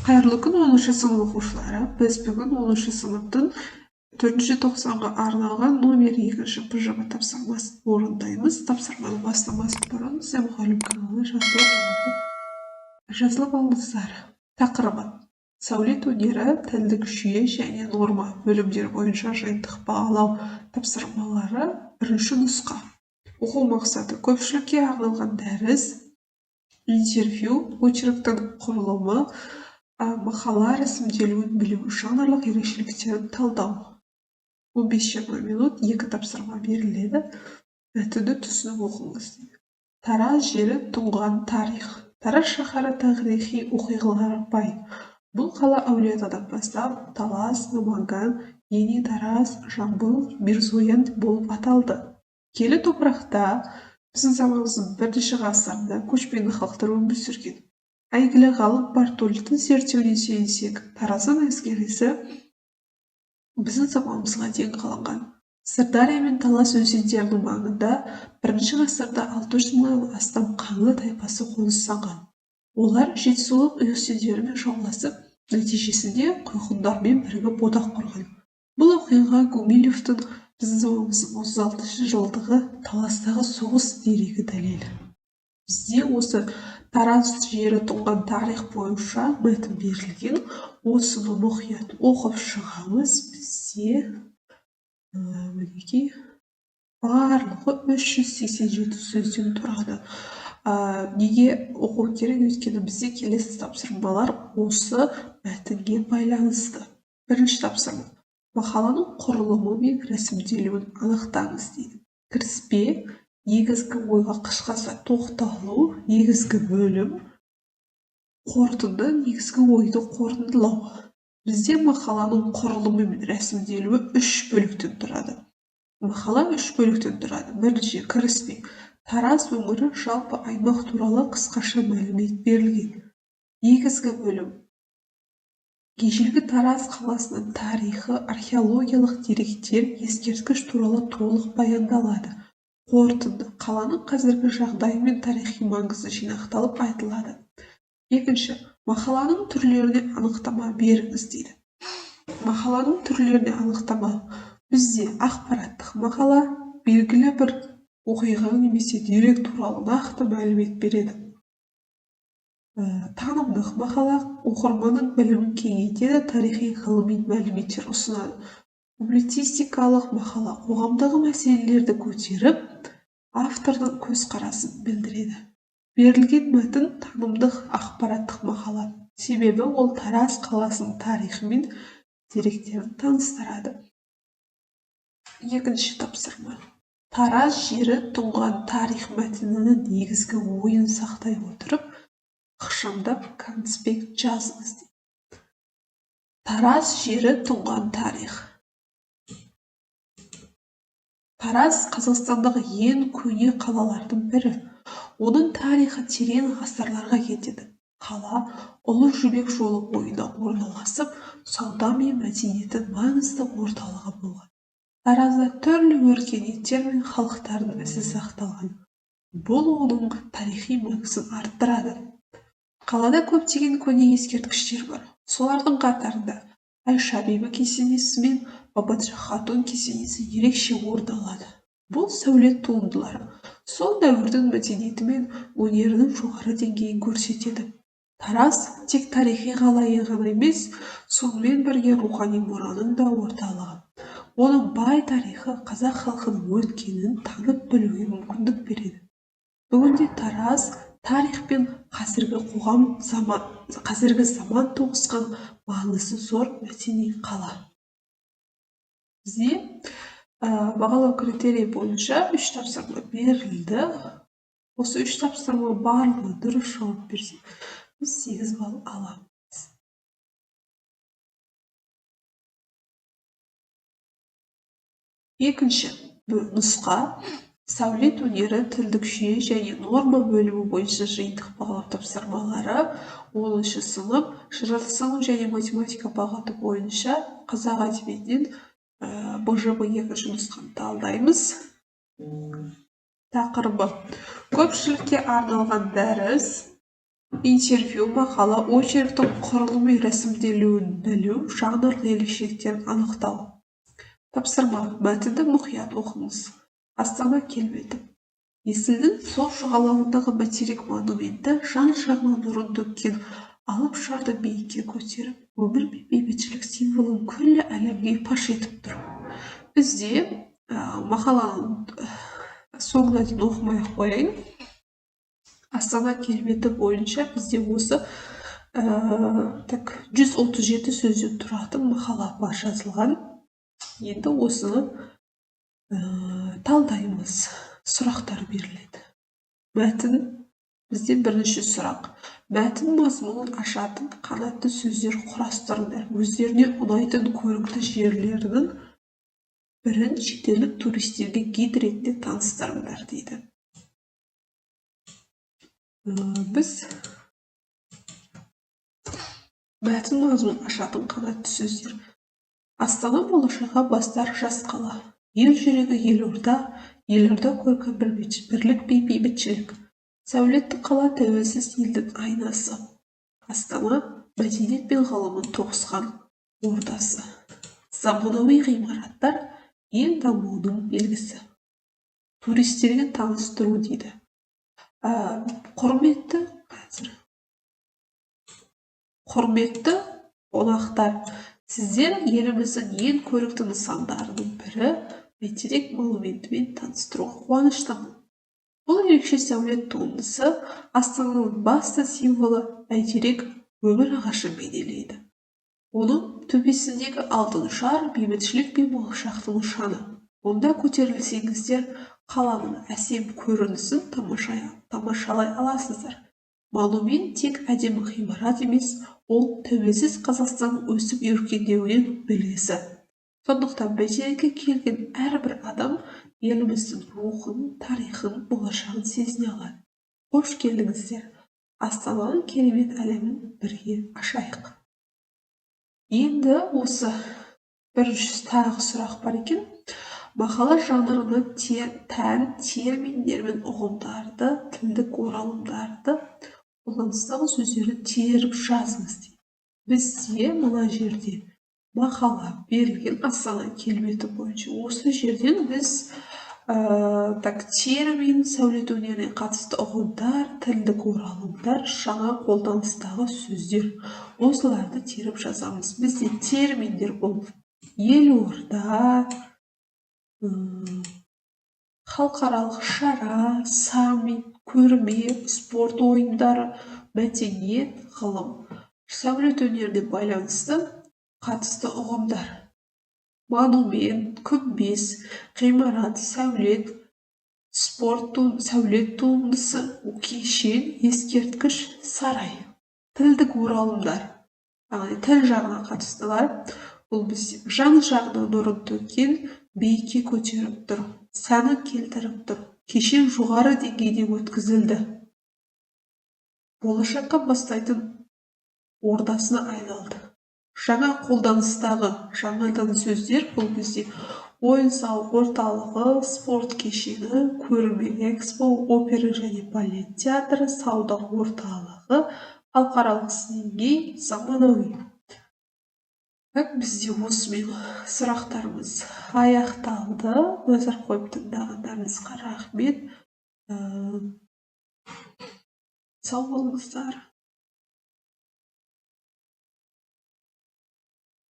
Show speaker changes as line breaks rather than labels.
Қайырлы күн 10-шы сынып оқушылары. Біз бүгін 10-шы сыныптың 4-ші тоқсанға арналған номер 2-ші ПЖБ тапсырмасын орындаймыз. Тапсырманы бастамас бұрын сізге мұғалім каналына жазылып алыңыздар. Тақырыбы: сәулет өнері, тілдік жүйе және норма бөлімдер бойынша жиынтық бағалау тапсырмалары бірінші нұсқа. Оқу мақсаты: көпшілікке арналған дәріс, интервью, очерктің құрылымы, мақала рәсімделуін білу, жанрлық ерекшеліктерін талдау. 15-20 минут 2 тапсырма беріледі. Мәтінді түсініп оқыңыз. Тараз жері тұнған тарих. Тараз шаһары тарихи оқиғаларға бай. Бұл қала Әулиеатадан бастап Талас, Наманган, Ени Тараз, Жамбыл, Мирзоян болып аталды. Келі топырақта біздің заманымыздың бірінші ғасырында көшпенді халықтар өмір сүрген. Әйгілі ғалым Бартолдтың зерттеуіне сүйенсек, Тараздан әскересі біздің заманымызға дейін қаланған. Сырдария мен Талас өзендерінің маңында бірінші ғасырда 600 мыңнан астам қаңлы тайпасы қоныстанған. Олар жетісулық өзендермен жауласып, нәтижесінде құйғындармен бірігіп одақ құрған. Бұл оқиға Гумилевтің біздің заманымыздың 36 жылдығы Таластағы соғыс дерегі дәлел. Бізде осы Тараз жері тұнған тарих бойынша мәтін берілген. Осыны мұқият оқып шығамыз. Бізде барлығы 387 сөзден тұрады. Неге оқу керек? Өйткені бізде келесі тапсырмалар осы мәтінге байланысты. Бірінші тапсырма: мақаланың құрылымы мен рәсімделуін анықтаңыз дейді. Кіріспе: негізгі ойға қысқаша тоқталу, негізгі бөлім, қорытынды, негізгі ойды қорытындылау. Бізде мақаланың құрылымы мен рәсімделуі 3 бөліктен тұрады. Мақала 3 бөліктен тұрады. Бірінші, кіріспе: Тараз өңірі жалпы аймақ туралы қысқаша мәлімет берілген. Негізгі бөлім: ежелгі Тараз қаласының тарихы, археологиялық деректер, ескерткіш туралы толық баяндалады. Қорытынды: қаланың қазіргі жағдайы мен тарихи маңызы жинақталып айтылады. Екінші, мақаланың түрлеріне анықтама беріңіз дейді. Мақаланың түрлеріне анықтама: бізде ақпараттық мақала белгілі бір оқиға немесе дерек туралы нақты мәлімет береді. Танымдық мақала оқырманның білімін кеңейтеді, тарихи ғылыми мәліметтер ұсынады. Публицистикалық мақала қоғамдағы мәселелерді көтеріп, автордың көзқарасын білдіреді. Берілген мәтін танымдық ақпараттық мақала, себебі ол Тараз қаласының тарихы мен деректерін таныстырады. Екінші тапсырма: Тараз жері тұнған тарих мәтінінің негізгі ойын сақтай отырып, ықшамдап конспект жазыңыз. Тараз жері тұнған тарих. Тараз Қазақстандағы ең көне қалалардың бірі. Оның тарихы терең ғасырларға кетеді. Қала Ұлы Жібек жолы бойында орналасып, сауда мен мәдениеттің маңызды орталығы болған. Таразда түрлі өркениеттер мен халықтардың ізі сақталған. Бұл оның тарихи маңызын арттырады. Қалада көптеген көне ескерткіштер бар. Солардың қатарында Айша бибі кесенесі мен Бабаджа хатун кесенесі ерекше орын алады. Бұл сәулет туындылары сол дәуірдің мәдениеті мен өнерінің жоғары деңгейін көрсетеді. Тараз тек тарихи қала ғана емес, сонымен бірге рухани мұраның да орталығы. Оның бай тарихы қазақ халқының өткенін танып білуге мүмкіндік береді. Бүгінде Тараз тарих пен қазіргі заман тоғысқан маңызы зор мәдени қала. Бізде бағалау критерийі бойынша 3 тапсырма берілді. Осы 3 тапсырма барлығы дұрыс жауап берсе, біз 8 балл аламыз. Екінші нұсқа: сәулет өнері, тілдік жүйе және норма бөлімі бойынша жиынтық бағалау тапсырмалары. 10-шы сынып жаратылыстану және математика бағыты бойынша қазақ әдебиетінен БЖБ 2-ші нұсқаны талдаймыз. Тақырыбы: көпшілікке арналған дәріс, Интервью, мақала, очерктің құрылымы рәсімделуін білу, жанрлық ерекшеліктерін анықтау. Тапсырма: мәтінді мұқият оқыңыз. Астана келбеті. Есілдің сол жағалауындағы бәйтерек монументі жан-жағынан нұрын төккен алып шарды биікке көтеріп, өмір мен бейбітшілік символын күллі әлемге паш етіп тұр. Бізде мақаланың соңына дейін оқымай қояйын. Астана келбеті бойынша бізде осы 137 сөзден тұратын мақала бар жазылған. Енді осыны талдаймыз. Сұрақтар беріледі. Мәтін бізде бірінші сұрақ. Мәтін мазмұнын ашатын қанатты сөздер құрастырыңдар. Өздеріне ұнайтын көрікті жерлердің бірін шетелдік туристерге гид ретінде таныстырыңдар дейді. Біз мәтін мазмұнын ашатын қанатты сөздер. Астана болашаққа бастар жас қала. Ел жүрегі елорда, елорда көркі бірлік бейбітшілік. Сәулетті қала тәуелсіз елдің айнасы. Астана мәдениет пен ғылымның тоғысқан ордасы. Заманауи ғимараттар ел дамуының белгісі. Туристерге таныстыру дейді. Құрметті қонақтар, сіздер еліміздің ең көрікті нысандарының бірі бәйтерек монументімен таныстыруға қуаныштымын. Бұл ерекше сәулет туындысы Астананың басты символы бәйтерек өмір ағашын бейнелейді. Оның төбесіндегі алтын шар бейбітшілік пен болашақтың нышаны. Онда көтерілсеңіздер, қаланың әсем көрінісін тамашалай аласыздар. Монумент тек әдемі ғимарат емес, ол тәуелсіз Қазақстанның өсіп өркендеуінің белгісі. Сондықтан бәйтерекке келген әрбір адам еліміздің рухын, тарихын, болашағын сезіне алады. Қош келдіңіздер. Астананың керемет әлемін бірге ашайық. Енді осы бірінші тағы сұрақ бар екен. Мақала жанрына тән терминдер мен ұғымдарды, тілдік оралымдарды, қолданыстағы сөздерді теріп жазыңыз дейді. Бізде мына жерде мақала берілген Астана келбеті бойынша. Осы жерден біз термин, сәулет өнеріне қатысты ұғымдар, тілдік оралымдар, жаңа қолданыстағы сөздер. Осыларды теріп жазамыз. Бізде терминдер бұл елорда, халықаралық шара, саммит, көрме, спорт ойындары, мәдениет, ғылым. Сәулет өнеріне байланысты қатысты ұғымдар. Монумент, күмбез, ғимарат, сәулет, сәулет туындысы, кешен, ескерткіш, сарай. Тілдік оралымдар. Тіл жағына қатыстылар. Бұл бізде жан жағынан нұрын төккен, биікке көтеріп тұр, сәнін келтіріп тұр, кешен жоғары деңгейде өткізілді. Болашаққа бастайтын ордасына айналды. Жаңа қолданыстағы жаңадан сөздер бұл бізде ойын-сауық орталығы, спорт кешені, көрме, экспо, опера және балет театры, сауда орталығы, халықаралық деңгей, заманауи. Бізде осымен сұрақтарымыз аяқталды. Назар қойып тыңдағандарыңызға рахмет. Сау болыңыздар.